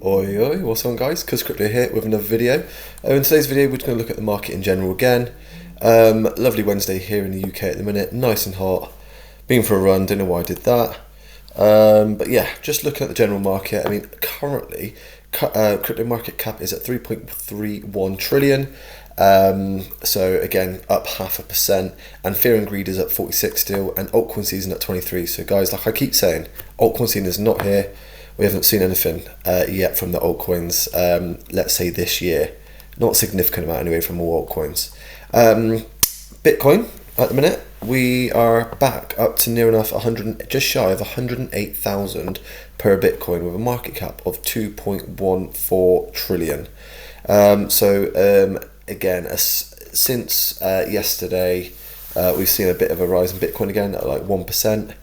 Oi, oi, what's on, guys? Cuz Crypto here with another video. In today's video, we're going to look at the market in general again. Lovely Wednesday here in the UK at the minute, nice and hot. Been for a run, don't know why I did that. But yeah, just looking at the general market. I mean, currently, crypto market cap is at 3.31 trillion. So again, up 0.5%, and fear and greed is at 46 still, and altcoin season at 23. So guys, like I keep saying, altcoin season is not here. We haven't seen anything yet from the altcoins, let's say this year. Not a significant amount anyway from all altcoins. Bitcoin, at the minute, we are back up to near enough 100, just shy of 108,000 per Bitcoin with a market cap of 2.14 trillion. Again, since yesterday, we've seen a bit of a rise in Bitcoin again at like 1%.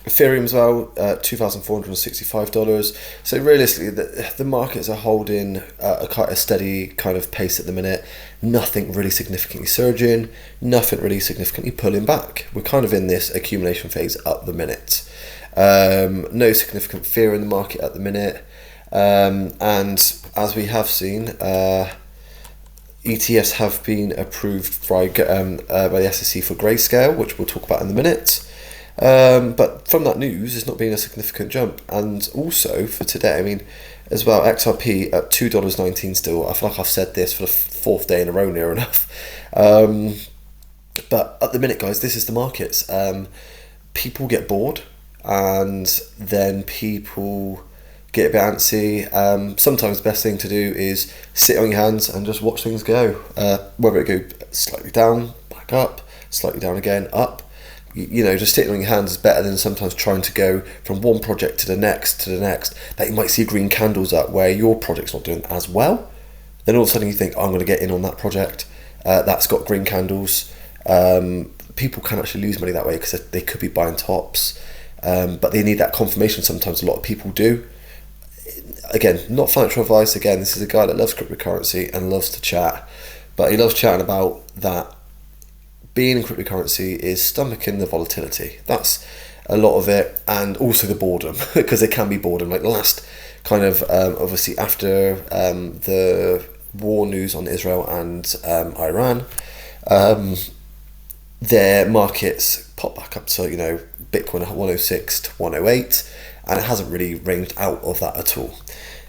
Ethereum as well, $2,465. So realistically, the markets are holding quite a steady kind of pace at the minute. Nothing really significantly surging, nothing really significantly pulling back. We're kind of in this accumulation phase at the minute. No significant fear in the market at the minute. And as we have seen, ETFs have been approved by the SEC for grayscale, which we'll talk about in a minute. But from that news, there's not been a significant jump. And also for today, I mean, as well, XRP at $2.19 still. I feel like I've said this for the fourth day in a row near enough. But at the minute, guys, this is the markets. People get bored, and then people get a bit antsy. Sometimes the best thing to do is sit on your hands and just watch things go. Whether it go slightly down, back up, slightly down again, up. You know, just sitting on your hands is better than sometimes trying to go from one project to the next, that you might see green candles up where your project's not doing as well. Then all of a sudden you think, oh, I'm going to get in on that project. That's got green candles. People can actually lose money that way because they could be buying tops. But they need that confirmation. Sometimes a lot of people do. Again, not financial advice. Again, this is a guy that loves cryptocurrency and loves to chat. But he loves chatting about that. Being in cryptocurrency is stomaching the volatility. That's a lot of it, and also the boredom, because there can be boredom. Like the last kind of, obviously after the war news on Israel and Iran, their markets pop back up to, you know, Bitcoin at 106 to 108, and it hasn't really ranged out of that at all.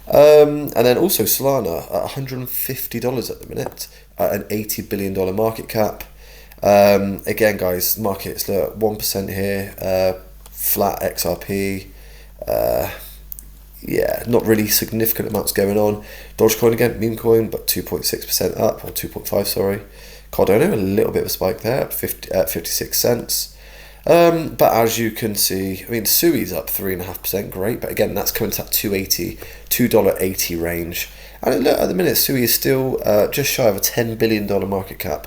And then also Solana at $150 at the minute, at an $80 billion market cap. Again, guys, markets look 1% here, flat XRP. Yeah, not really significant amounts going on. Dogecoin again, meme coin, but 2.6% up, or 2.5, sorry. Cardano, a little bit of a spike there, at 56 cents. But as you can see, I mean, Sui's up 3.5%, great, but again, that's coming to that $2.80 range. And look, at the minute, Sui is still just shy of a $10 billion market cap.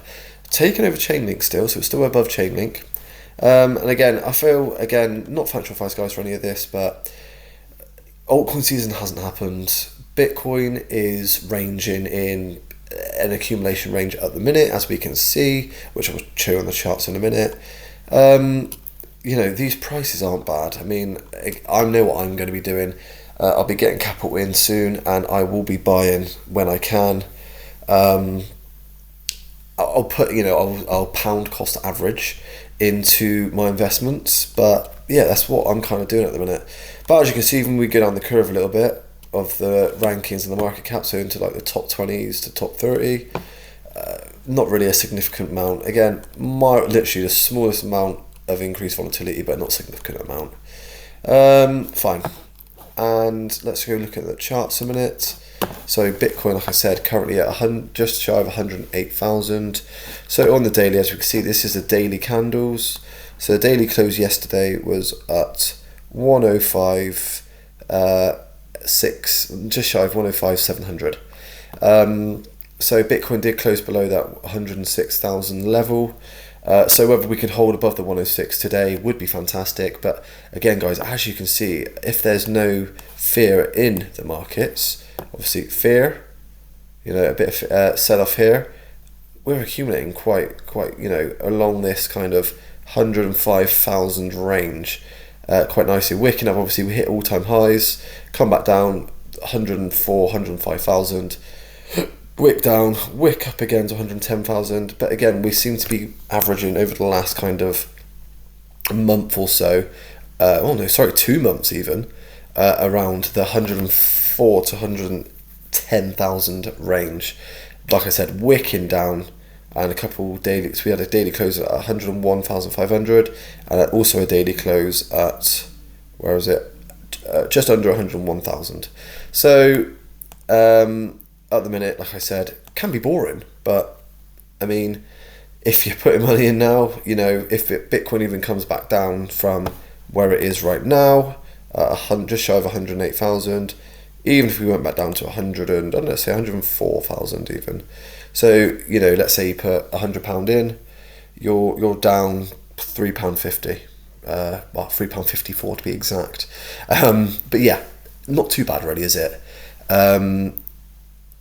Taken over Chainlink still, so it's still above Chainlink. And again, I feel, again, not financial advice, guys, for any of this, but altcoin season hasn't happened. Bitcoin is ranging in an accumulation range at the minute, as we can see, which I will show on the charts in a minute. You know, these prices aren't bad. I mean, I know what I'm going to be doing. I'll be getting capital in soon, and I will be buying when I can. I'll put, you know, I'll pound cost average into my investments, but yeah, that's what I'm kind of doing at the minute. But as you can see, when we go down the curve a little bit of the rankings and the market cap, so into like the top 20s to top 30, not really a significant amount. Again, literally the smallest amount of increased volatility, but not significant amount. Fine. And let's go look at the charts a minute. So Bitcoin, like I said, currently at just shy of 108,000. So on the daily, as we can see, this is the daily candles. So the daily close yesterday was at 105, 6, just shy of 105,700. So Bitcoin did close below that 106,000 level. So whether we could hold above the 106 today would be fantastic. But again, guys, as you can see, if there's no fear in the markets, obviously fear, you know, a bit of sell-off here, we're accumulating quite, you know, along this kind of 105,000 range. quite nicely. Wicking up, obviously, we hit all-time highs, come back down 104, 105,000. Wick down, wick up again to 110,000. But again, we seem to be averaging over the last kind of month or so, 2 months even, around the 104 to 110,000 range. Like I said, wicking down, and a couple daily. So we had a daily close at 101,500, and also a daily close at, where is it? Just under 101,000. So at the minute, like I said, can be boring, but I mean, if you're putting money in now, you know, if Bitcoin even comes back down from where it is right now, just shy of 108,000, even if we went back down to 100 and, I don't know, say 104,000 even. So, you know, let's say you put £100 in, you're down £3.50, £3.54 to be exact. But yeah, not too bad really, is it?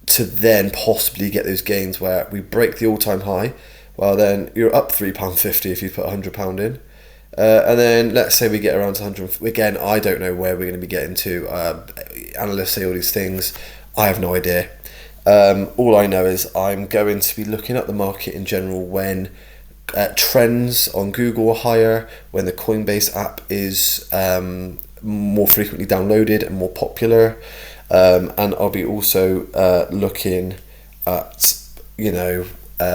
To then possibly get those gains where we break the all-time high, well then you're up £3.50 if you put £100 in. And then let's say we get around to 100. Again, I don't know where we're going to be getting to. Analysts say all these things. I have no idea. All I know is I'm going to be looking at the market in general when trends on Google are higher, when the Coinbase app is more frequently downloaded and more popular. And I'll be also looking at, you know,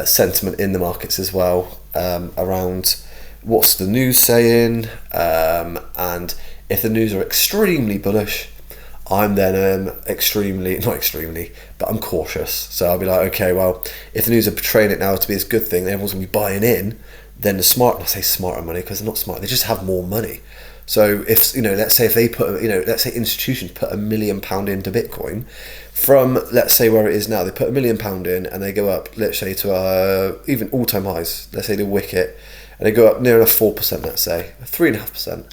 sentiment in the markets as well, around what's the news saying, and if the news are extremely bullish, I'm then not extremely, but I'm cautious. So I'll be like, okay, well, if the news are portraying it now to be this good thing, everyone's going to be buying in, then I say smarter money because they're not smart, they just have more money. So if, you know, let's say if they put, you know, let's say institutions put £1 million into Bitcoin from, let's say where it is now, they put £1 million in and they go up, let's say to even all-time highs, let's say they wick it, and they go up near enough 4%, let's say 3.5%.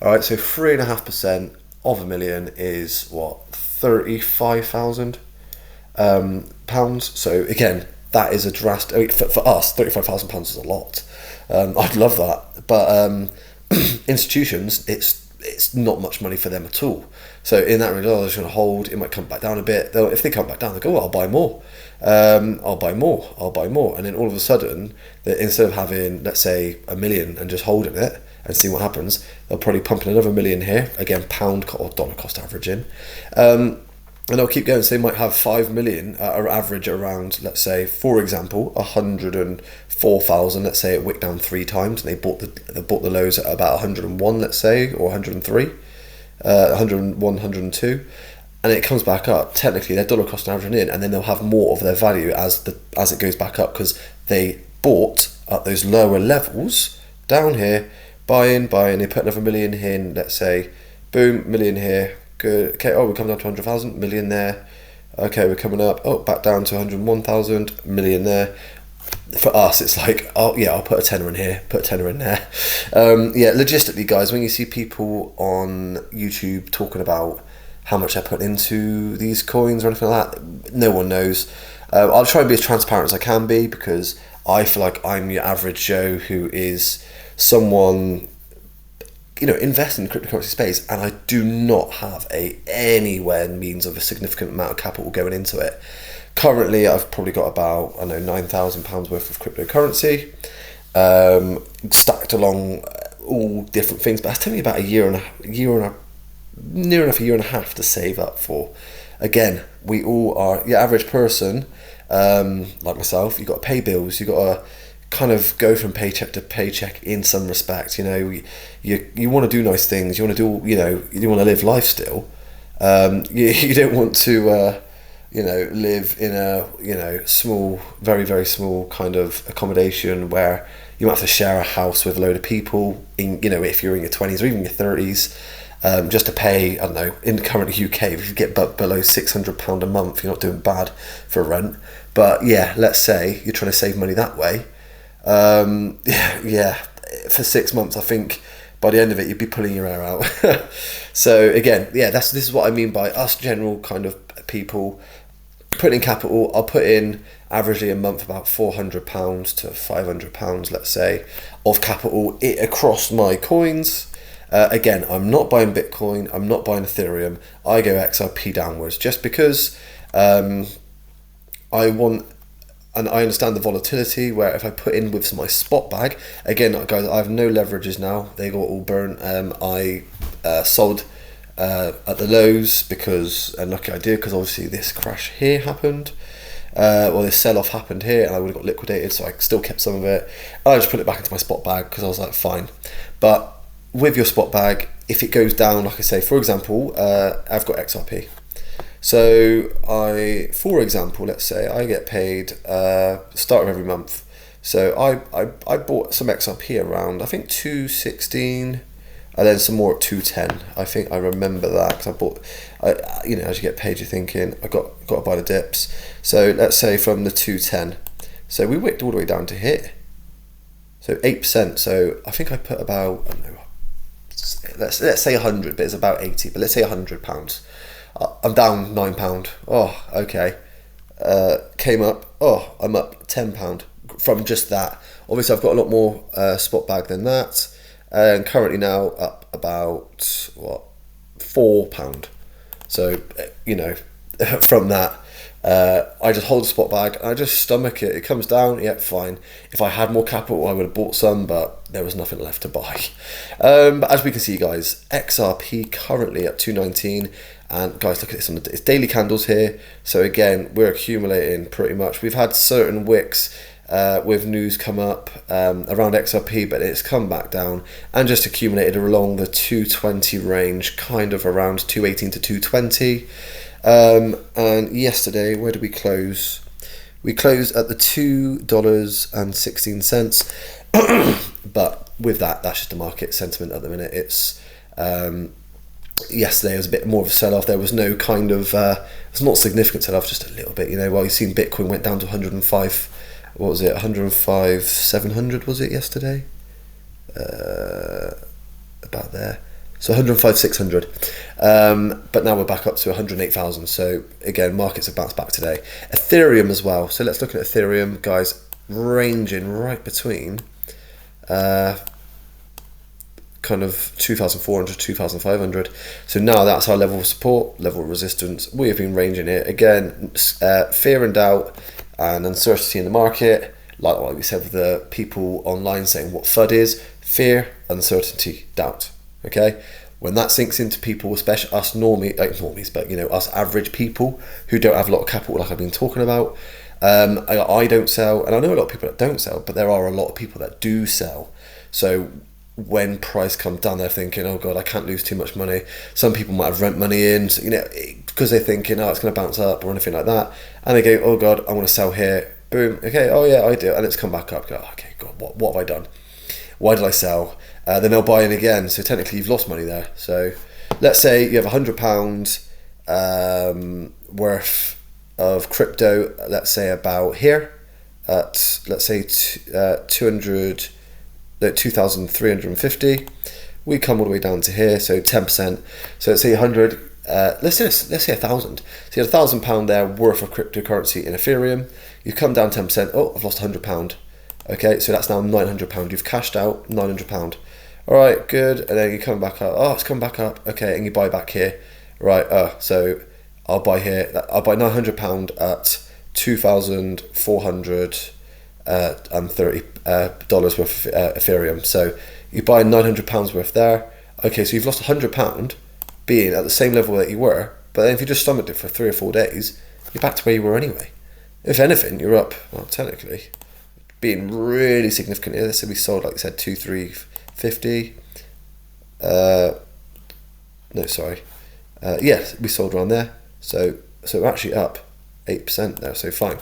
All right, so 3.5% of £1 million is what, £35,000 pounds. So again, that is a drastic. I mean, for us, £35,000 is a lot. I'd love that, but institutions, it's not much money for them at all. So in that regard, they're just going to hold. It might come back down a bit. If they come back down, they go, well, I'll buy more. I'll buy more. And then all of a sudden, instead of having, let's say, $1 million and just holding it and seeing what happens, they'll probably pump in another $1 million here, again, pound or dollar cost averaging. And they'll keep going. So they might have 5 million at average around, let's say, for example, 104,000. Let's say it wicked down 3 times, and they bought the lows at about 101, let's say, or 103, 101, 102, and it comes back up. Technically, their dollar cost averaging in, and then they'll have more of their value as it goes back up because they bought at those lower levels down here, buying. They put another $1 million in, let's say, boom, $1 million here. Good. Okay. Oh, we're coming down to 100,000, $1 million there. Okay, we're coming up. Oh, back down to 101,000, $1 million there. For us, it's like, oh yeah, I'll put a tenner in here, put a tenner in there. Yeah, logistically, guys, when you see people on YouTube talking about how much I put into these coins or anything like that, no one knows. I'll try and be as transparent as I can be because I feel like I'm your average Joe who is someone, you know, invest in the cryptocurrency space, and I do not have anywhere means of a significant amount of capital going into it. Currently, I've probably got about, I don't know, £9,000 worth of cryptocurrency, stacked along all different things. But it's taken me about near enough a year and a half to save up for. Again, we all are your average person, like myself. You got to pay bills. You got to kind of go from paycheck to paycheck in some respect. You know, you want to do nice things. You want to do, you want to live life still. You don't want to, live in a, small, very, very small kind of accommodation where you might have to share a house with a load of people in, if you're in your 20s or even your 30s, just to pay, I don't know, in the current UK, if you get below £600 a month, you're not doing bad for rent. But yeah, let's say you're trying to save money that way. For 6 months, I think by the end of it, you'd be pulling your hair out. So again, yeah, this is what I mean by us general kind of people putting in capital. I'll put in averagely a month about £400 to £500, let's say, of capital across my coins. Again, I'm not buying Bitcoin, I'm not buying Ethereum, I go XRP downwards just because I want, and I understand the volatility where if I put in with my spot bag, again, guys, I have no leverages now, they got all burnt. I sold at the lows because, and lucky I did, because obviously this crash here happened. Well, this sell-off happened here and I would have got liquidated, so I still kept some of it. I just put it back into my spot bag because I was like, fine. But with your spot bag, if it goes down, like I say, for example, I've got XRP. So for example, let's say I get paid start of every month. So I bought some XRP around, I think 216, and then some more at 210. I think I remember that because I bought, you know, as you get paid, you're thinking I got to buy the dips. So let's say from the 210, so we wicked all the way down to here. So 8%. So I think I put about, I don't know, let's say 100, but it's about 80. But let's say £100. I'm down £9. Oh, okay. Came up. Oh, I'm up £10 from just that. Obviously, I've got a lot more spot bag than that. And currently now up about what, £4. So you know, from that, I just hold the spot bag and I just stomach it. It comes down, yeah, fine. If I had more capital, I would have bought some, but there was nothing left to buy. But as we can see, guys, XRP currently at 219, and guys, look at this on it's daily candles here. So again, we're accumulating pretty much. We've had certain wicks with news come up around XRP, but it's come back down and just accumulated along the 220 range, kind of around 218 to 220. And yesterday, where did we close? We closed at the $2.16. But with that, that's just the market sentiment at the minute. It's yesterday was a bit more of a sell-off. There was no kind of it's not significant sell-off, just a little bit, you know. While you've seen Bitcoin went down to 105, what was it, 105,700 was it yesterday? About there. So 105,600, but now we're back up to 108,000. So again, markets have bounced back today. Ethereum as well. So let's look at Ethereum, guys, ranging right between kind of 2,400, 2,500. So now that's our level of support, level of resistance. We have been ranging it again. Fear and doubt and uncertainty in the market, like what we said with the people online saying what FUD is: fear, uncertainty, doubt. Okay, when that sinks into people, especially us normies, but you know, us average people who don't have a lot of capital, like I've been talking about. I don't sell, and I know a lot of people that don't sell, but there are a lot of people that do sell. So when price comes down, they're thinking, oh god, I can't lose too much money. Some people might have rent money in, so, you know, because they're thinking, oh, it's going to bounce up or anything like that, and they go, oh god, I want to sell here. Boom. Okay. Oh yeah, I do, and it's come back up. Go, okay, god, what have I done? Why did I sell? Then they'll buy in again. So technically, you've lost money there. So let's say you have £100 worth of crypto. Let's say about here at, let's say 2,350. We come all the way down to here, so 10%. So let's say 100. Let's say 1,000. So you had £1,000 there worth of cryptocurrency in Ethereum. You've come down 10%. Oh, I've lost £100. Okay, so that's now £900. You've cashed out £900. All right, good. And then you come back up. Oh, it's come back up. Okay, and you buy back here. Right. So I'll buy here. I'll buy £900 at $2,430 worth of Ethereum. So you buy £900 worth there. Okay, so you've lost £100 being at the same level that you were. But then if you just stomached it for 3 or 4 days, you're back to where you were anyway. If anything, you're up. Well, technically, being really significant here. So we sold, like I said, 2,350. No, sorry. Yes, we sold around there. So we're actually up 8% there. So fine.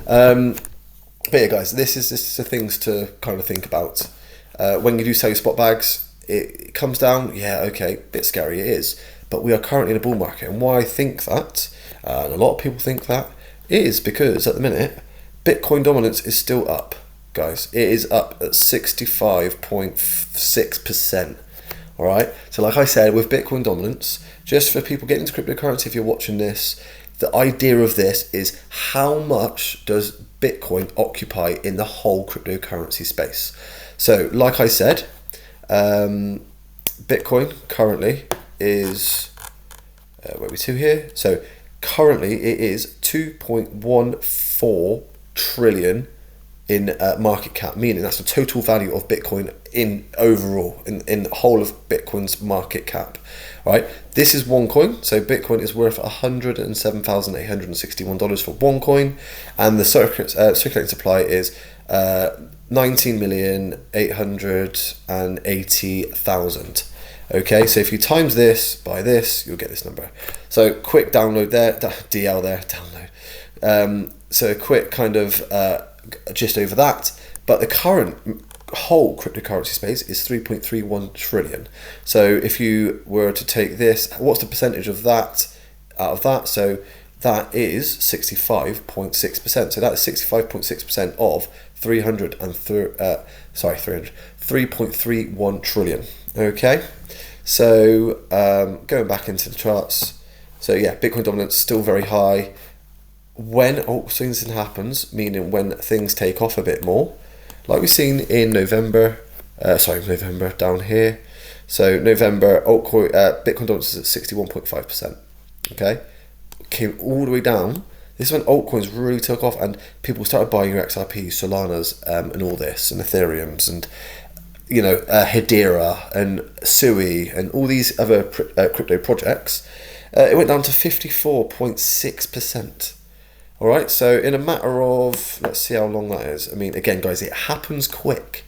But yeah, guys, this is the things to kind of think about. When you do sell your spot bags, it comes down. Yeah, okay, bit scary it is. But we are currently in a bull market, and why I think that, and a lot of people think that, is because at the minute, Bitcoin dominance is still up. Guys, it is up at 65.6%. All right. So like I said, with Bitcoin dominance, just for people getting into cryptocurrency, if you're watching this, the idea of this is how much does Bitcoin occupy in the whole cryptocurrency space? So like I said, Bitcoin currently is, where are we to here? So currently it is 2.14 trillion in market cap, meaning that's the total value of Bitcoin in overall, in the whole of Bitcoin's market cap, right? This is one coin, so Bitcoin is worth $107,861 for one coin, and the circulating supply is 19,880,000. Okay, so if you times this by this, you'll get this number. So quick download there, DL there, download. So a quick kind of just over that, but the current whole cryptocurrency space is 3.31 trillion. So if you were to take this, what's the percentage of that out of that? So that is 65.6%. So that is 65.6% of 3.31 trillion. Okay, so going back into the charts, so yeah, Bitcoin dominance still very high. When things happens, meaning when things take off a bit more, like we've seen in November down here. So November, Bitcoin dominance is at 61.5%. Okay, came all the way down. This is when altcoins really took off and people started buying your XRPs, Solanas, and all this, and Ethereums, and Hedera and Sui and all these other crypto projects. It went down to 54.6%. All right, so in a matter of, let's see how long that is. I mean, again, guys, it happens quick.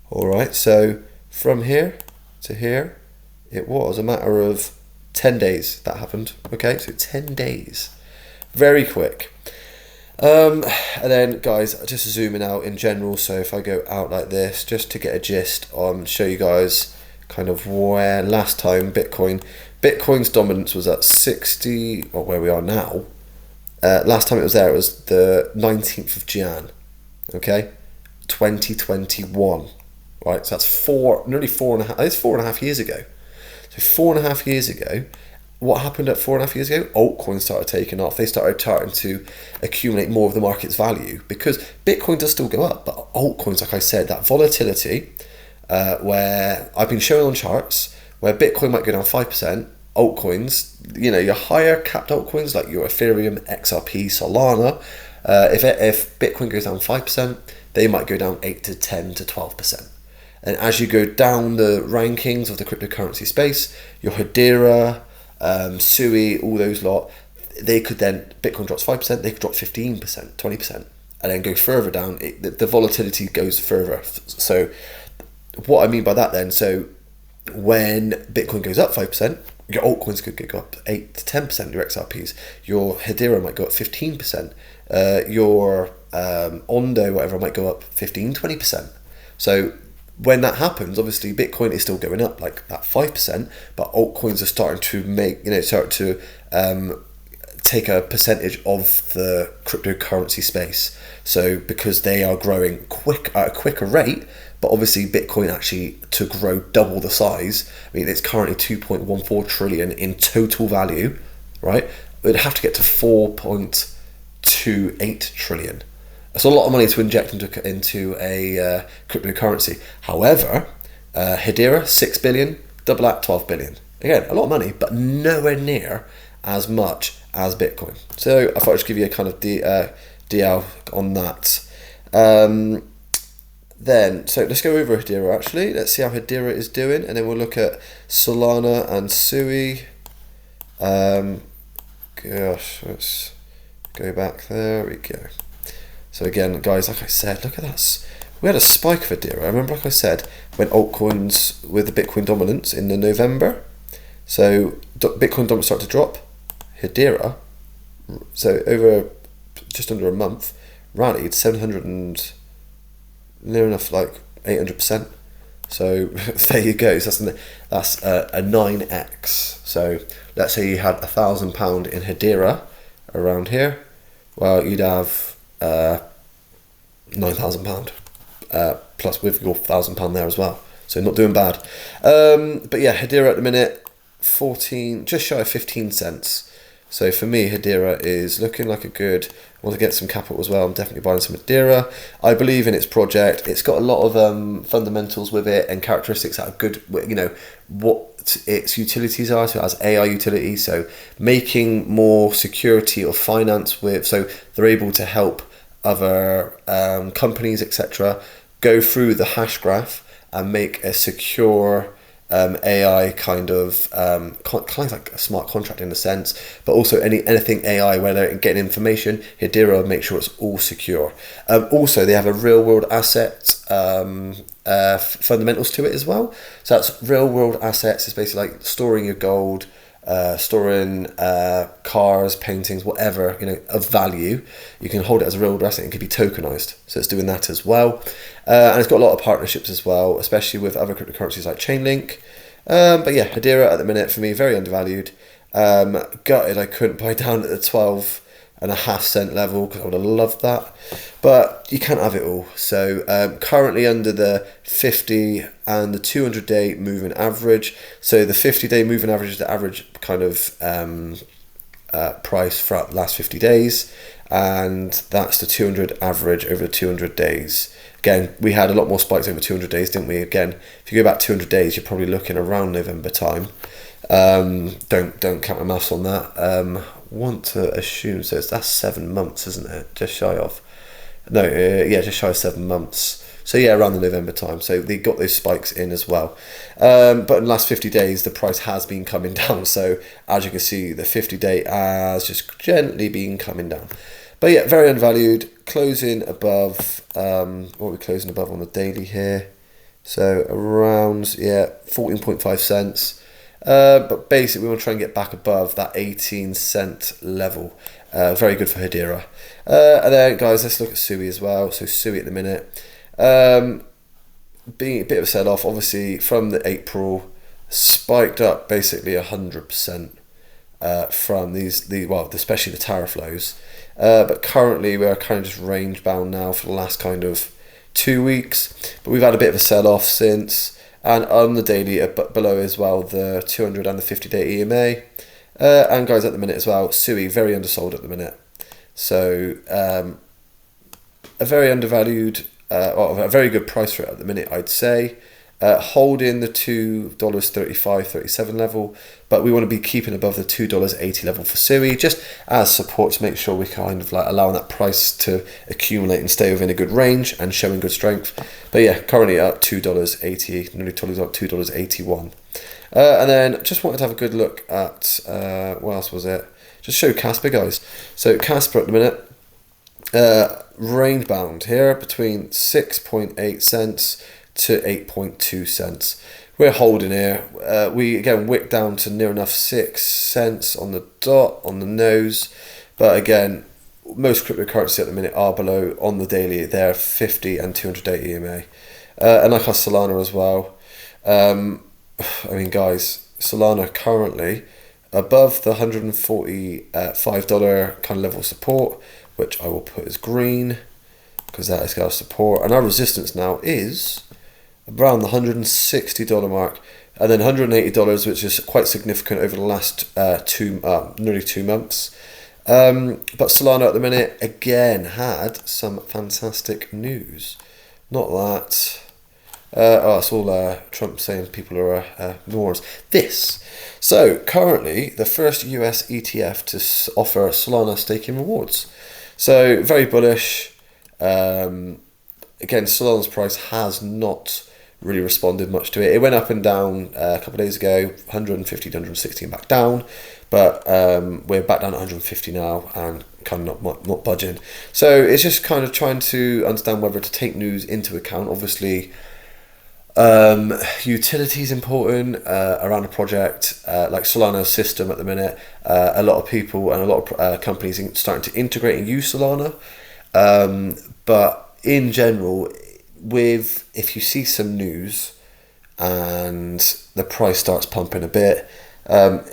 All right, so from here to here, it was a matter of 10 days that happened. Okay, so 10 days, very quick. And then, guys, just zooming out in general. So if I go out like this, just to get a gist on, show you guys kind of where last time Bitcoin's dominance was at 60, or where we are now. Last time it was there, it was the 19th of Jan, okay, 2021, right? So that's nearly 4.5 years ago. So 4.5 years ago, what happened at 4.5 years ago? Altcoins started taking off. They started to accumulate more of the market's value, because Bitcoin does still go up, but altcoins, like I said, that volatility, where I've been showing on charts, where Bitcoin might go down 5%, altcoins, your higher capped altcoins like your Ethereum, XRP, Solana, if Bitcoin goes down 5%, they might go down 8 to 10 to 12%. And as you go down the rankings of the cryptocurrency space, your Hedera, Sui, all those lot, they could then, Bitcoin drops 5%, they could drop 15%, 20%, and then go further down. The volatility goes further. So what I mean by that then, so when Bitcoin goes up 5%, your altcoins could go up 8 to 10%, your XRPs. Your Hedera might go up 15%. Your ONDO, whatever, might go up 15, 20%. So when that happens, obviously Bitcoin is still going up like that 5%, but altcoins are starting to take a percentage of the cryptocurrency space. So because they are growing at a quicker rate, but obviously Bitcoin actually to grow double the size, I mean, it's currently 2.14 trillion in total value, right? It would have to get to 4.28 trillion. That's a lot of money to inject into a cryptocurrency. However, Hedera, 6 billion, double that, 12 billion. Again, a lot of money, but nowhere near as much as Bitcoin. So I thought I'd just give you a kind of DL on that. Then, so let's go over Hedera actually. Let's see how Hedera is doing, and then we'll look at Solana and Sui. Gosh, let's go back. There we go. So again, guys, like I said, look at that. We had a spike of Hedera. I remember, like I said, when altcoins with the Bitcoin dominance in the November. So Bitcoin dominance started to drop. Hedera, so over just under a month, rallied 700 and near enough like 800%. So there you go. So that's a 9x. So let's say you had £1,000 in Hedera around here. Well, you'd have £9,000 plus with your £1,000 there as well. So not doing bad. But yeah, Hedera at the minute, just shy of 15 cents. So for me, Hedera is looking like a good. I want to get some capital as well. I'm definitely buying some Hedera. I believe in its project. It's got a lot of fundamentals with it and characteristics that are good. You know what its utilities are. So it has AI utilities. So making more security of finance with. So they're able to help other companies, etc., go through the hash graph and make a secure AI kind of like a smart contract in a sense, but also anything AI where they're getting information. Hedera make sure it's all secure. Also, they have a real world asset fundamentals to it as well. So that's real world assets is basically like storing your gold, storing cars, paintings, whatever, you know, of value. You can hold it as a real world asset and it can be tokenized. So it's doing that as well. And it's got a lot of partnerships as well, especially with other cryptocurrencies like Chainlink. But yeah, Hedera at the minute for me, very undervalued. Gutted I couldn't buy down at the 12.5 cent level because I would have loved that, but you can't have it all. So currently under the 50 and the 200-day moving average. So the 50-day moving average is the average kind of price for the last 50 days, and that's the 200 average over the 200 days. Again, we had a lot more spikes over 200 days, didn't we? Again, if you go back 200 days, you're probably looking around November time. Don't count my maths on that. Want to assume so. That's 7 months, isn't it? Just shy of. No, just shy of 7 months. So yeah, around the November time. So they got those spikes in as well. But in the last 50 days, the price has been coming down. So as you can see, the 50-day has just gently been coming down. But yeah, very undervalued. Closing above. What are we closing above on the daily here? So around 14.5 cents. But basically, we want to try and get back above that 18-cent level. Very good for Hedera. And then, guys, let's look at Sui as well. So Sui at the minute, being a bit of a sell-off, obviously from the April, spiked up basically 100% from especially the tariff lows. But currently, we are kind of just range bound now for the last kind of 2 weeks. But we've had a bit of a sell-off since. And on the daily, below as well, the 200 and the 50-day EMA. And guys, at the minute as well, Sui, very undersold at the minute. So a very undervalued, a very good price for it at the minute, I'd say. Holding the $2.35-37 level, but we want to be keeping above the $2.80 level for Sui, just as support to make sure we kind of like allowing that price to accumulate and stay within a good range and showing good strength. But yeah, currently up $2.80, nearly up $2.81. And then just wanted to have a good look at what else was it? Just show KASPA, guys. So KASPA at the minute, range bound here between 6.8 cents to 8.2 cents. We're holding here. We again wick down to near enough 6 cents on the dot, on the nose. But again, most cryptocurrencies at the minute are below on the daily. They're 50 and 200-day EMA. And like our Solana as well. I mean, guys, Solana currently above the $145 kind of level of support, which I will put as green because that is our support. And our resistance now is around the $160 mark, and then $180, which is quite significant over the last nearly 2 months. But Solana at the minute again had some fantastic news. Not that. It's all Trump saying people are morons. So currently the first US ETF to offer Solana staking rewards. So very bullish. Again, Solana's price has not really responded much to it. It went up and down a couple of days ago, 150 to 160 and back down, but we're back down at 150 now and kind of not budging. So it's just kind of trying to understand whether to take news into account. Obviously, utility is important around a project like Solana's system at the minute. A lot of people and a lot of companies are starting to integrate and use Solana, but in general, if you see some news and the price starts pumping a bit, the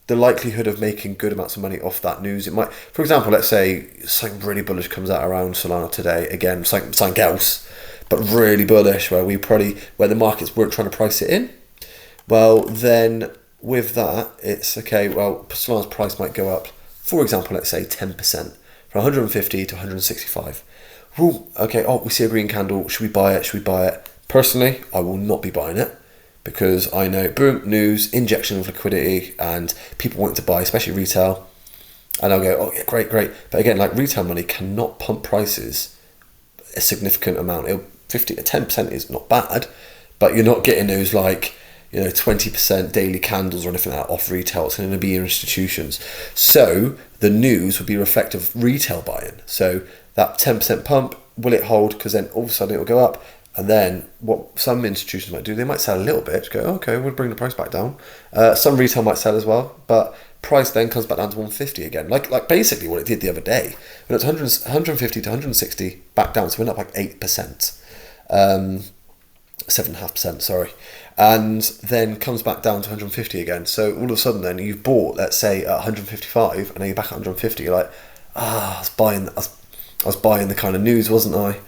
likelihood of making good amounts of money off that news, it might, for example, let's say something really bullish comes out around Solana today, again, something else, but really bullish, where the markets weren't trying to price it in, well, then with that, it's okay, well, Solana's price might go up, for example, let's say 10%, from 150 to 165. Well, okay, we see a green candle, should we buy it? Should we buy it? Personally, I will not be buying it, because I know, boom, news, injection of liquidity, and people want to buy, especially retail. And I'll go, oh yeah, great. But again, like, retail money cannot pump prices a significant amount. 10% is not bad, but you're not getting those, like, 20% daily candles or anything like that off retail. It's going to be institutions. So the news would be reflective of retail buying. So that 10% pump, will it hold? Because then all of a sudden it will go up. And then what some institutions might do, they might sell a little bit, go, okay, we'll bring the price back down. Some retail might sell as well, but price then comes back down to 150 again. Like basically what it did the other day. When it was 150 to 160, back down, so it went up like 8%. 7.5%, sorry. And then comes back down to 150 again. So all of a sudden then you've bought, let's say, at 155, and then you're back at 150, you're like, I was buying the kind of news, wasn't I?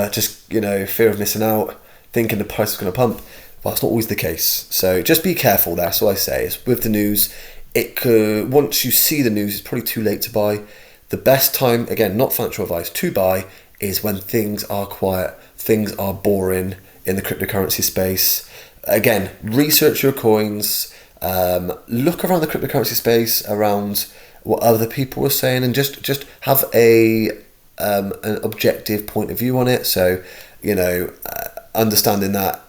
Just, fear of missing out, thinking the price is going to pump. Well, that's not always the case. So just be careful there. That's all I say. Is with the news, once you see the news, it's probably too late to buy. The best time, again, not financial advice, to buy is when things are quiet, things are boring in the cryptocurrency space. Again, research your coins, look around the cryptocurrency space, around what other people are saying, and just have an objective point of view on it. So, understanding that,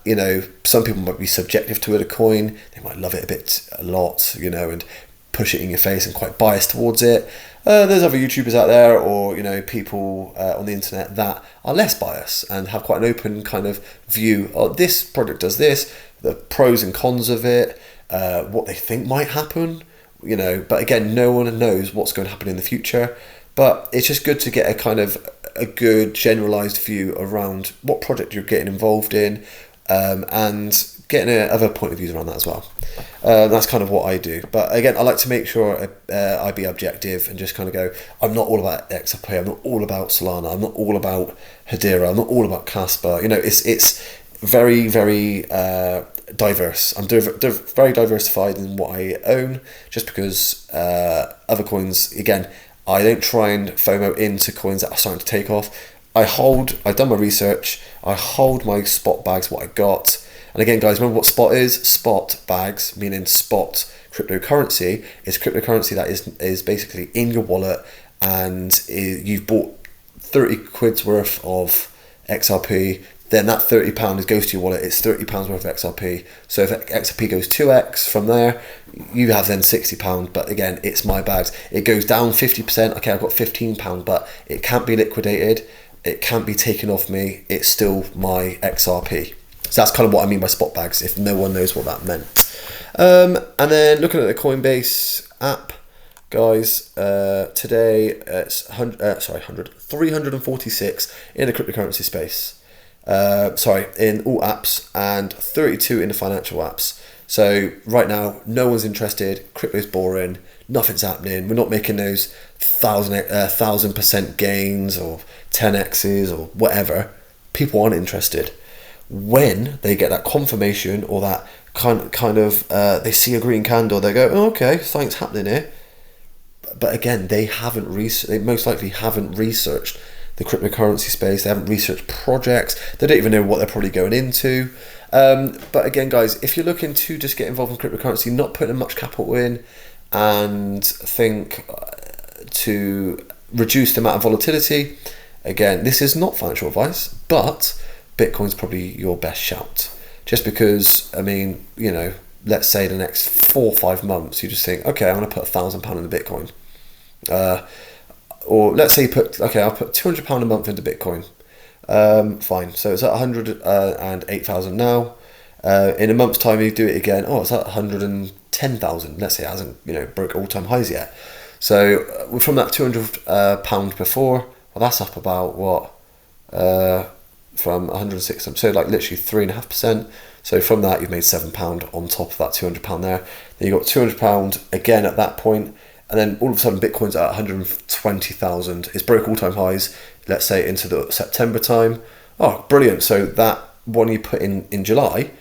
some people might be subjective to a coin, they might love it a lot, and push it in your face and quite biased towards it. There's other YouTubers out there, or people on the internet that are less biased and have quite an open kind of view. Oh, this product does this, the pros and cons of it, what they think might happen. But again, no one knows what's going to happen in the future. But it's just good to get a good generalized view around what project you're getting involved in, and getting other point of views around that as well. That's kind of what I do. But again, I like to make sure I be objective and just kind of go, I'm not all about XRP, I'm not all about Solana, I'm not all about Hedera, I'm not all about KASPA. It's very, very diverse. I'm very diversified in what I own, just because other coins, again, I don't try and FOMO into coins that are starting to take off. I've done my research, I hold my spot bags, what I got. And again, guys, remember what spot is? Spot bags, meaning spot cryptocurrency, is cryptocurrency that is basically in your wallet, and you've bought 30 quid's worth of XRP, then that £30 goes to your wallet, it's £30 worth of XRP. So if XRP goes 2x from there, you have then £60. But again, it's my bags. It goes down 50%, okay, I've got £15, but it can't be liquidated, it can't be taken off me, it's still my XRP. So that's kind of what I mean by spot bags, if no one knows what that meant. And then looking at the Coinbase app, guys, today it's 346 in the cryptocurrency space. In all apps, and 32 in the financial apps. So right now, no one's interested. Crypto's boring. Nothing's happening. We're not making those 1,000% gains or 10x's or whatever. People aren't interested. When they get that confirmation, or that kind of they see a green candle, they go, oh, okay, something's happening here. But again, they most likely haven't researched the cryptocurrency space. They haven't researched projects. They don't even know what they're probably going into. But again, guys, if you're looking to just get involved in cryptocurrency, not putting much capital in, and think to reduce the amount of volatility, again, this is not financial advice, but Bitcoin's probably your best shout. Just because, let's say the next 4 or 5 months, you just think, okay, I'm going to put £1,000 into Bitcoin. Or let's say I'll put £200 a month into Bitcoin. Fine. So it's at 108,000 now. In a month's time, you do it again. Oh, it's at 110,000. Let's say it hasn't, broke all-time highs yet. So from that £200 before, well, that's up about what? From 106. So like literally 3.5%. So from that, you've made £7 on top of that £200 there. Then you got £200 again at that point. And then all of a sudden, Bitcoin's at 120,000. It's broke all-time highs, let's say, into the September time. Oh, brilliant. So that one you put in July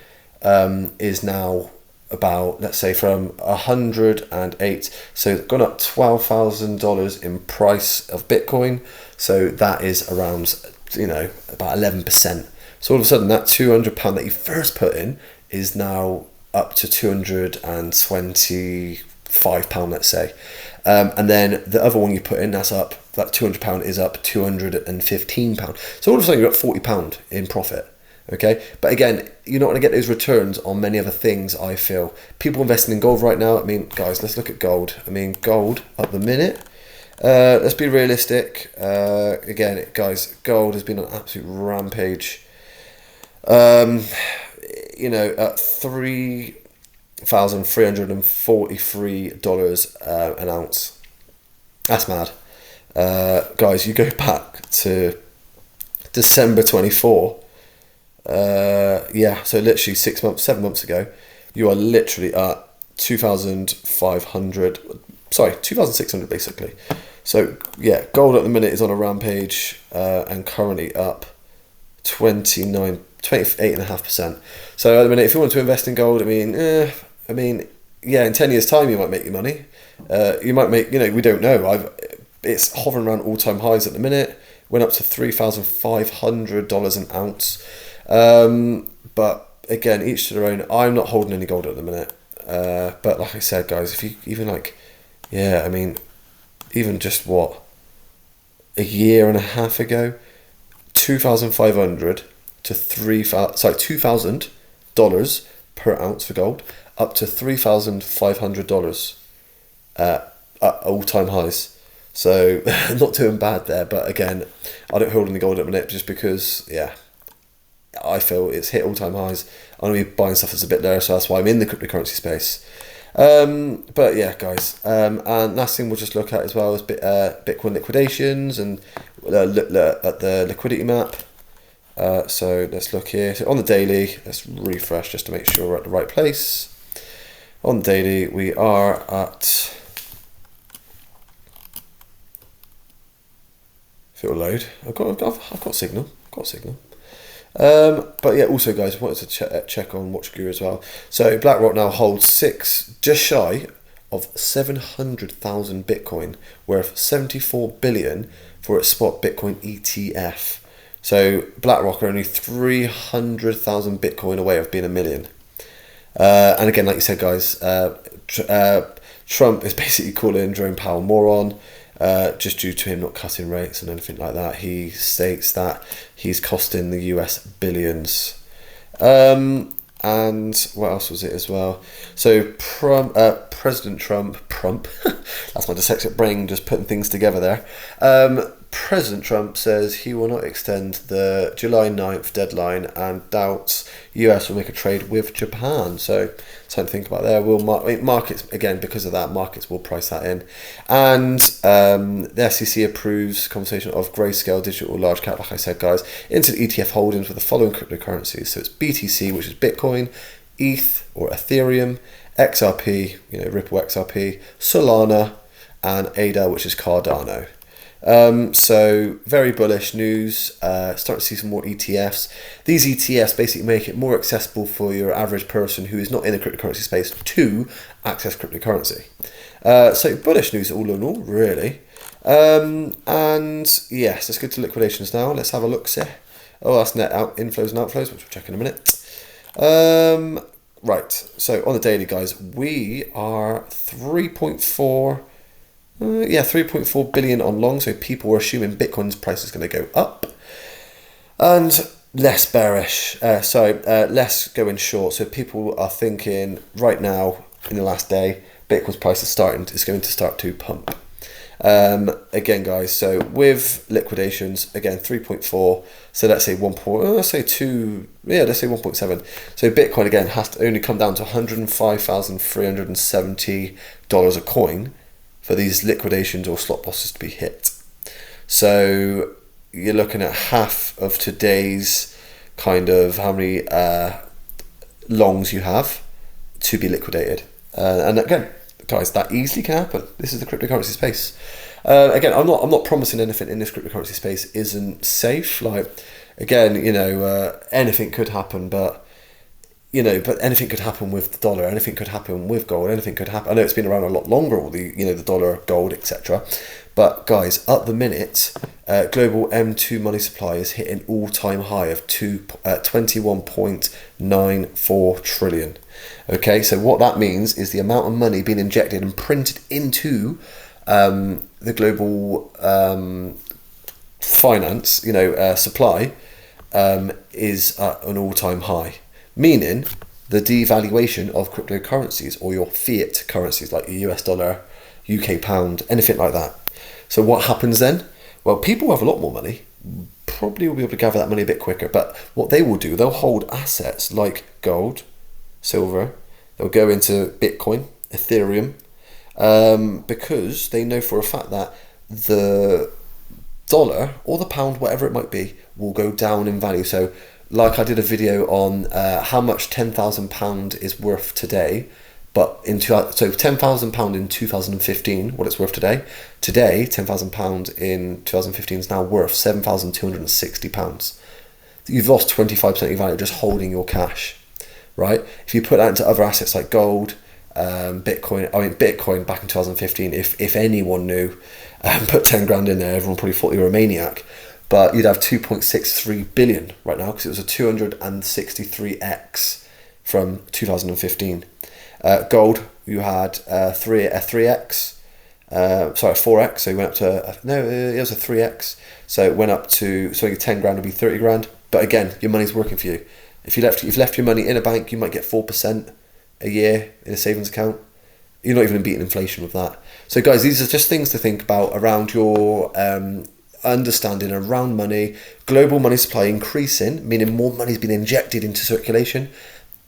is now about, let's say, from 108, so it's gone up $12,000 in price of Bitcoin. So that is around, about 11%. So all of a sudden, that £200 that you first put in is now up to £225, let's say. And then the other one you put in, that's up, that £200 is up £215. So all of a sudden, you're up £40 in profit. Okay, but again, you're not going to get those returns on many other things, I feel. People investing in gold right now, I mean, guys, let's look at gold. I mean, gold at the minute, let's be realistic. Again, guys, gold has been on an absolute rampage. At $3,343 an ounce. That's mad. Guys, you go back to December 24. So literally 7 months ago, you are literally at 2,600 basically. So yeah, gold at the minute is on a rampage, and currently up 28.5%. So at the minute, if you want to invest in gold, in 10 years time, you might make your money. You might make, we don't know. It's hovering around all-time highs at the minute. Went up to $3,500 an ounce. But again, each to their own. I'm not holding any gold at the minute. But like I said, guys, if you even even just a year and a half ago, $2,500 to $2,000 per ounce for gold, up to $3,500 at all-time highs. So not doing bad there. But again, I don't hold any gold at the minute just because, I feel it's hit all-time highs. I'm going to be buying stuff that's a bit lower, so that's why I'm in the cryptocurrency space. But yeah, guys. And last thing we'll just look at as well is Bitcoin liquidations and look at the liquidity map. So let's look here. So on the daily, let's refresh just to make sure we're at the right place. On the daily, we are at... If it'll load, I've got signal. But yeah, also guys, I wanted to check on WatchGuru as well. So BlackRock now holds just shy of 700,000 Bitcoin, worth 74 billion for its spot Bitcoin ETF. So BlackRock are only 300,000 Bitcoin away of being a million. And again, like you said, guys, Trump is basically calling Jerome Powell moron. Just due to him not cutting rates and anything like that. He states that he's costing the US billions. And what else was it as well? So President Trump, that's my dyslexic brain just putting things together there. President Trump says he will not extend the July 9th deadline and doubts US will make a trade with Japan. So something to think about there. Markets, again, because of that, markets will price that in. And the SEC approves conversation of Grayscale Digital Large Cap, like I said, guys, into the ETF holdings with the following cryptocurrencies. So it's BTC, which is Bitcoin, ETH or Ethereum, XRP, Ripple XRP, Solana, and ADA, which is Cardano. So very bullish news. Starting to see some more ETFs. These ETFs basically make it more accessible for your average person who is not in the cryptocurrency space to access cryptocurrency. So bullish news all in all, really. And yes, let's go to liquidations now. Let's have a look. Oh, that's net inflows and outflows, which we'll check in a minute. Right. So on the daily, guys, we are 3.4 billion on long, so people were assuming Bitcoin's price is going to go up, and less bearish, less going short. So people are thinking right now, in the last day, Bitcoin's price is going to start to pump. Again, guys, so with liquidations, again 3.4, so let's say 1.7. So Bitcoin again has to only come down to $105,370 a coin for these liquidations or stop losses to be hit. So you're looking at half of today's kind of how many longs you have to be liquidated. And again, guys, that easily can happen. This is the cryptocurrency space. Again, I'm not promising anything in this cryptocurrency space isn't safe. Like, again, anything could happen, but but anything could happen with the dollar, anything could happen with gold, anything could happen. I know it's been around a lot longer, all the dollar, gold, etc. But guys, at the minute, global M2 money supply is hitting an all-time high of 21.94 trillion. Okay, so what that means is the amount of money being injected and printed into the global finance, supply, is at an all-time high. Meaning the devaluation of cryptocurrencies or your fiat currencies like the US dollar, UK pound, anything like that. So what happens then? Well, people who have a lot more money probably will be able to gather that money a bit quicker. But what they will do, they'll hold assets like gold, silver, they'll go into Bitcoin, Ethereum, because they know for a fact that the dollar or the pound, whatever it might be, will go down in value. So like I did a video on how much £10,000 is worth today, but so £10,000 in 2015, what it's worth today. Today, £10,000 in 2015 is now worth £7,260. You've lost 25% of your value just holding your cash, right? If you put that into other assets like gold, Bitcoin back in 2015, if anyone knew, put 10 grand in there, everyone probably thought you were a maniac. But you'd have 2.63 billion right now because it was a 263x from 2015. Gold, you had 4x. So you went up to it was a 3x. So it went up to 10 grand would be 30 grand. But again, your money's working for you. If you've left your money in a bank, you might get 4% a year in a savings account. You're not even beating inflation with that. So guys, these are just things to think about around your understanding around money. Global money supply increasing, meaning more money is being injected into circulation,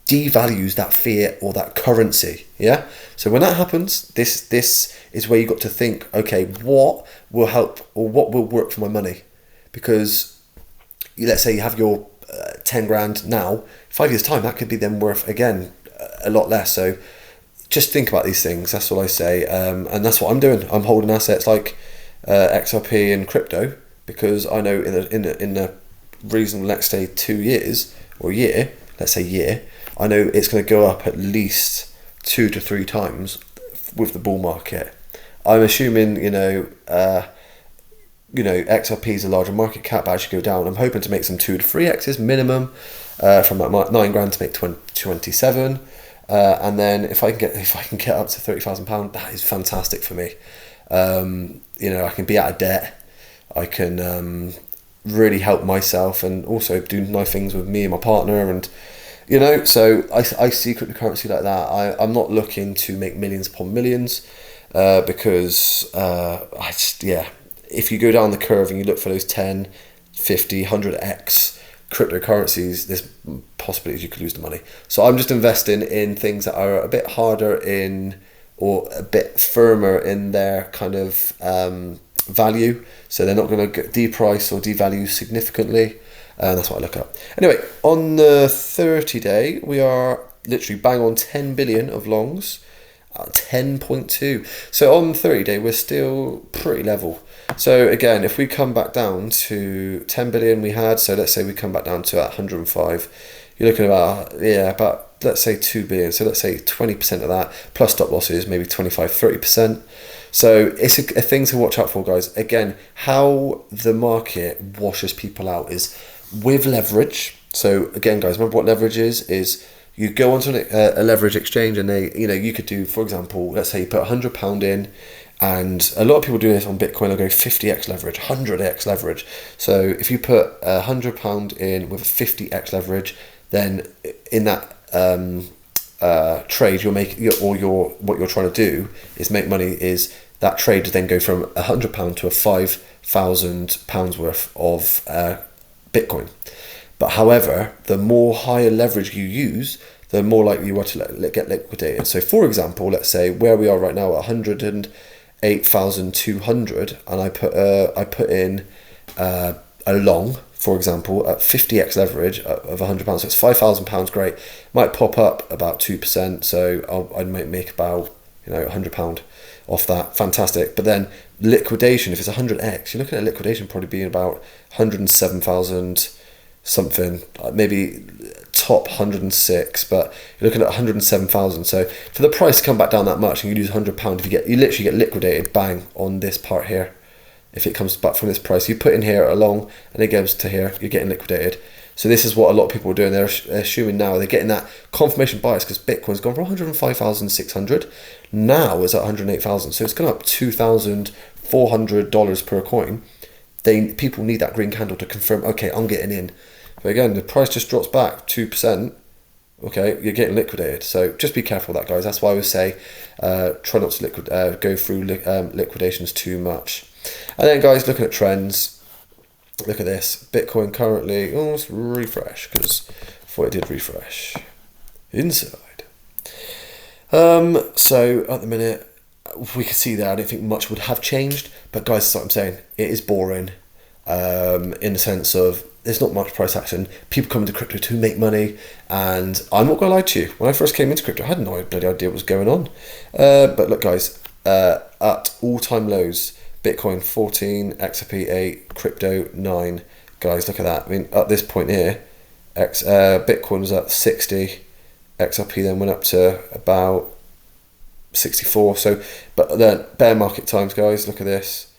devalues that fiat or that currency. Yeah. So when that happens, this is where you got to think, okay, what will help or what will work for my money? Because let's say you have your 10 grand now, 5 years time, that could be then worth again a lot less. So just think about these things. That's what I say. And that's what I'm doing. I'm holding assets like XRP and crypto because I know in the reasonable next say 2 years or a year, let's say year, I know it's going to go up at least 2 to 3 times with the bull market. I'm assuming XRP is a larger market cap, but I should go down. I'm hoping to make some 2 to 3x's minimum from that 9 grand to make 27. And then if I can get up to £30,000, that is fantastic for me. I can be out of debt. I can really help myself and also do nice things with me and my partner. And so I see cryptocurrency like that. I'm not looking to make millions upon millions because if you go down the curve and you look for those 10, 50, 100x cryptocurrencies, there's possibilities you could lose the money. So I'm just investing in things that are a bit harder in or a bit firmer in their kind of value. So they're not going to deprice or devalue significantly. And that's what I look at. Anyway, on the 30-day, we are literally bang on 10 billion of longs. 10.2. So on 30-day, we're still pretty level. So again, if we come back down to 10 billion we had, so let's say we come back down to 105, you're looking about let's say 2 billion. So let's say 20% of that plus stop losses, maybe 25-30%. So it's a thing to watch out for, guys. Again, how the market washes people out is with leverage. So again, guys, remember what leverage is you go onto a leverage exchange and you could do, for example, let's say you put £100 in, and a lot of people do this on Bitcoin. They'll go 50x leverage, 100x leverage. So if you put £100 in with a 50x leverage, then in that trade what you're trying to do is make money. Is that trade to then go from £100 to a £5,000 worth of Bitcoin. But however, the more higher leverage you use, the more likely you are to get liquidated. So for example, let's say where we are right now at 108,200, and I put in a long, for example, at 50x leverage of £100, so it's £5,000. Great, might pop up about 2%, so I might make about £100 off that. Fantastic. But then liquidation, if it's 100x, you're looking at liquidation probably being about 107,000 something, maybe top 106, but you're looking at 107,000. So for the price to come back down that much, and you lose £100, you literally get liquidated bang on this part here. If it comes back from this price, you put in here along and it goes to here, you're getting liquidated. So this is what a lot of people are doing. They're assuming now they're getting that confirmation bias because Bitcoin's gone from 105,600, now it's at 108,000. So it's gone up $2,400 per coin. People need that green candle to confirm, okay, I'm getting in. But again, the price just drops back 2%. Okay, you're getting liquidated. So just be careful with that, guys. That's why I would say try not to go through liquidations too much. And then, guys, looking at trends. Look at this. Bitcoin currently, let's refresh because I thought it did refresh. Inside. So at the minute, we can see there, I don't think much would have changed. But guys, that's what I'm saying. It is boring in the sense of there's not much price action. People come into crypto to make money. And I'm not going to lie to you. When I first came into crypto, I had no bloody idea what was going on. But look, guys, at all-time lows, Bitcoin 14, XRP 8, crypto 9. Guys, look at that. I mean, at this point here, Bitcoin was at 60, XRP then went up to about 64. So, but then bear market times, guys, look at this.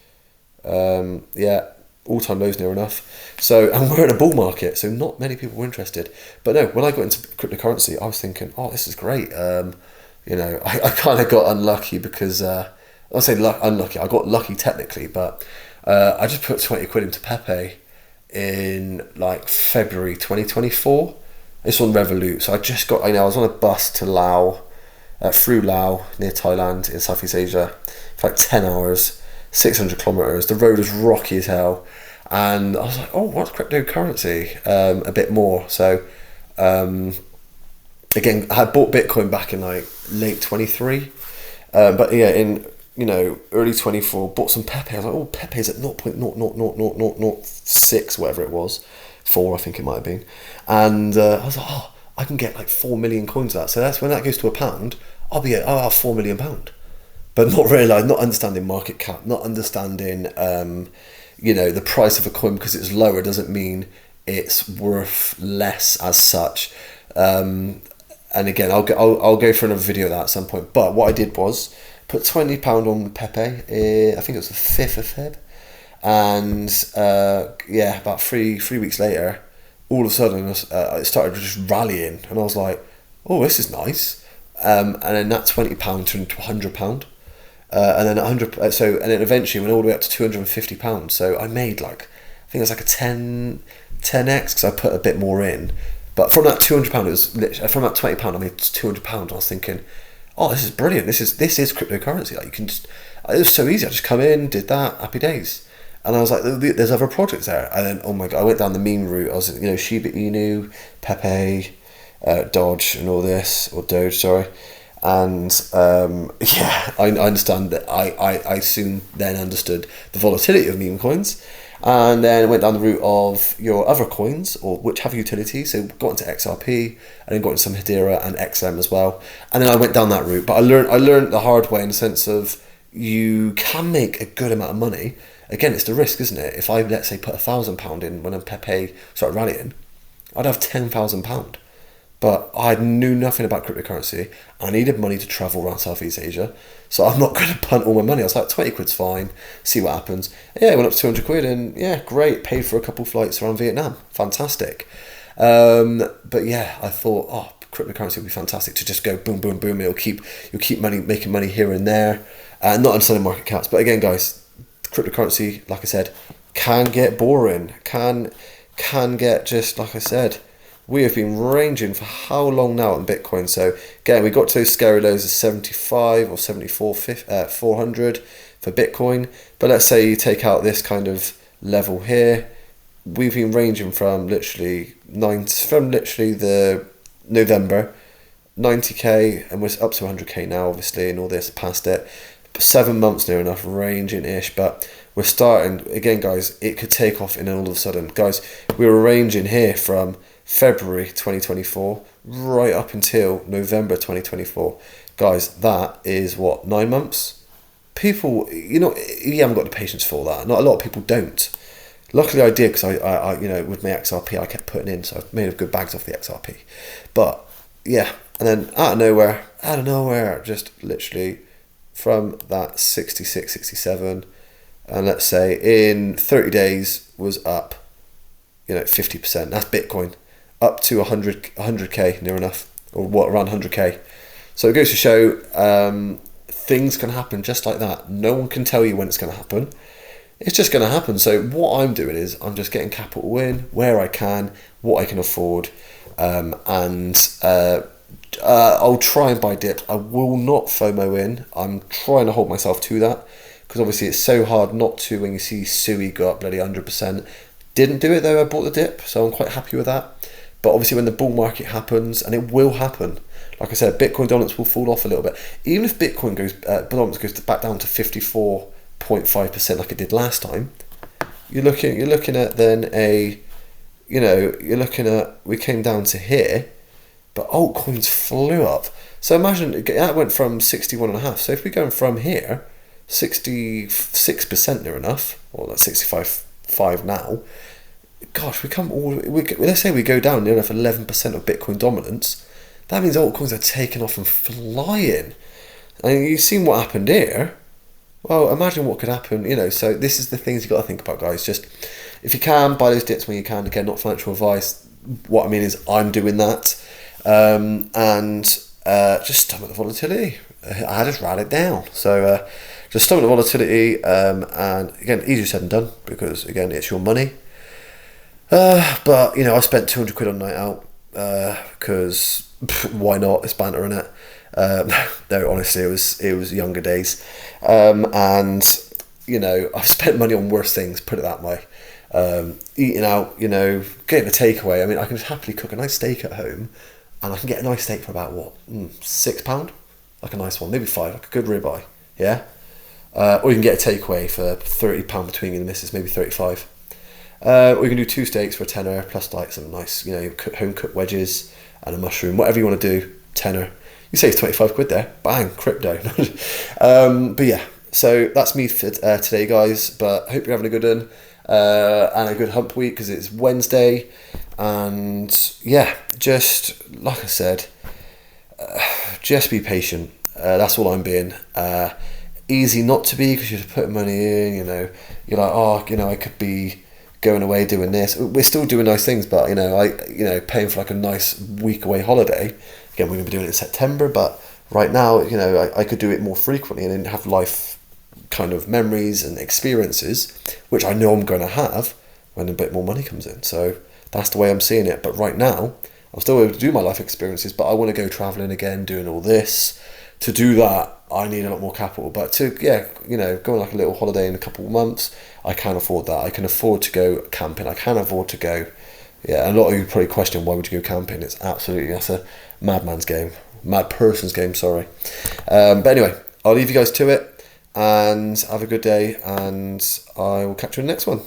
Yeah, all-time lows near enough. So, and we're in a bull market, so not many people were interested. But no, when I got into cryptocurrency, I was thinking, oh, this is great. I kind of got unlucky because... I'll say unlucky. I got lucky technically, but I just put 20 quid into Pepe in like February 2024. It's on Revolut. So I just got, I was on a bus to Laos, through Laos, near Thailand in Southeast Asia, for like 10 hours, 600 kilometers. The road was rocky as hell. And I was like, oh, what's cryptocurrency? A bit more. So, again, I had bought Bitcoin back in like late 23. But yeah, in early 24, bought some Pepe. I was like, oh, Pepe's at 0.00006, whatever it was, 4, I think it might have been. And I was like, oh, I can get like 4 million coins of that. So that's when that goes to a pound, I'll have £4 million. But not understanding market cap, not understanding, the price of a coin because it's lower doesn't mean it's worth less as such. And again, I'll go for another video of that at some point. But what I did was put £20 on Pepe. I think it was the 5th of Feb, and about three weeks later, all of a sudden it started just rallying, and I was like, "Oh, this is nice." And then that £20 turned into £100, and then 100. And then eventually went all the way up to £250. So I made I think it was like a 10x because I put a bit more in. But from that £200, it was from that £20, I made £200. I was thinking, oh, this is brilliant. This is cryptocurrency. Like, you can just, it was so easy. I just come in, did that, happy days. And I was like, there's other projects there. And then, oh my God, I went down the meme route. I was, Shiba Inu, Pepe, Dodge, and all this, or Doge, sorry. And I understand that. I soon then understood the volatility of meme coins. And then went down the route of your other coins, or which have utility. So got into XRP, and then got into some Hedera and XM as well. And then I went down that route. But I learned the hard way in the sense of you can make a good amount of money. Again, it's the risk, isn't it? If I, let's say, put £1,000 in when Pepe started rallying, I'd have £10,000. But I knew nothing about cryptocurrency. I needed money to travel around Southeast Asia. So I'm not going to punt all my money. I was like, 20 quid's fine, see what happens. Yeah, it went up to 200 quid and yeah, great. Paid for a couple flights around Vietnam. Fantastic. But yeah, I thought, oh, cryptocurrency would be fantastic to just go boom, boom, boom. You'll keep making money here and there. Not understanding market caps. But again, guys, cryptocurrency, like I said, can get boring. Can get just, like I said, we have been ranging for how long now in Bitcoin? So again, we got to those scary lows of 75 or 74, 400 for Bitcoin. But let's say you take out this kind of level here, we've been ranging from literally the November 90k, and we're up to 100k now, obviously, and all this past it. 7 months near enough, ranging ish, but we're starting again, guys. It could take off in all of a sudden, guys. We were ranging here from February 2024 right up until November 2024, guys. That is what, 9 months. People, you haven't got the patience for that. Not a lot of people don't. Luckily I did, because I with my XRP I kept putting in, so I've made good bags off the XRP. But yeah, and then out of nowhere, just literally from that 66, 67, and let's say in 30 days was up, 50%. That's Bitcoin, up to 100k near enough, or what, around 100k. So it goes to show things can happen just like that. No one can tell you when it's going to happen. It's just going to happen. So what I'm doing is I'm just getting capital in where I can, what I can afford, and I'll try and buy dips. I will not FOMO in. I'm trying to hold myself to that, because obviously it's so hard not to when you see Sui go up bloody 100%. Didn't do it though, I bought the dip, so I'm quite happy with that. But obviously when the bull market happens, and it will happen, like I said, Bitcoin dominance will fall off a little bit. Even if Bitcoin dominance goes back down to 54.5% like it did last time, you're looking at then we came down to here, but altcoins flew up. So imagine that went from 61.5. So if we're going from here, 66% near enough, or that's 65 now. Gosh, let's say we go down near enough 11% of Bitcoin dominance. That means altcoins are taking off and flying. And you've seen what happened here. Well, imagine what could happen, So this is the things you got to think about, guys. Just, if you can, buy those dips when you can. Again, not financial advice. What I mean is I'm doing that. And just stomach the volatility. I just ran it down. So just stomach the volatility. And again, easier said than done, because again, it's your money. But I spent 200 quid on night out, because why not? It's banter, innit? No, honestly, it was younger days, and I've spent money on worse things. Put it that way. Eating out, getting a takeaway. I mean, I can just happily cook a nice steak at home, and I can get a nice steak for about what, £6, like a nice one, maybe £5, like a good ribeye, yeah. Or you can get a takeaway for £30 between you and the missus, maybe 35. Or you can do 2 steaks for a tenner, plus like some nice, home cooked wedges and a mushroom, whatever you want to do, tenner. You save 25 quid there, bang, crypto. But yeah, so that's me for today, guys. But I hope you're having a good one and a good hump week, because it's Wednesday. And yeah, just like I said, just be patient. That's all I'm being. Easy not to be, because you're putting money in, you're like, I could be going away doing this. We're still doing nice things, but paying for like a nice week away holiday. Again, we're going to be doing it in September, but right now, I could do it more frequently and then have life kind of memories and experiences, which I know I'm going to have when a bit more money comes in. So that's the way I'm seeing it. But right now, I'm still able to do my life experiences, but I want to go traveling again, doing all this. To do that, I need a lot more capital. But to, go on like a little holiday in a couple of months, I can afford that. I can afford to go camping. I can afford to go. Yeah, a lot of you probably question, why would you go camping? That's a madman's game. Mad person's game, sorry. But anyway, I'll leave you guys to it, and have a good day, and I will catch you in the next one.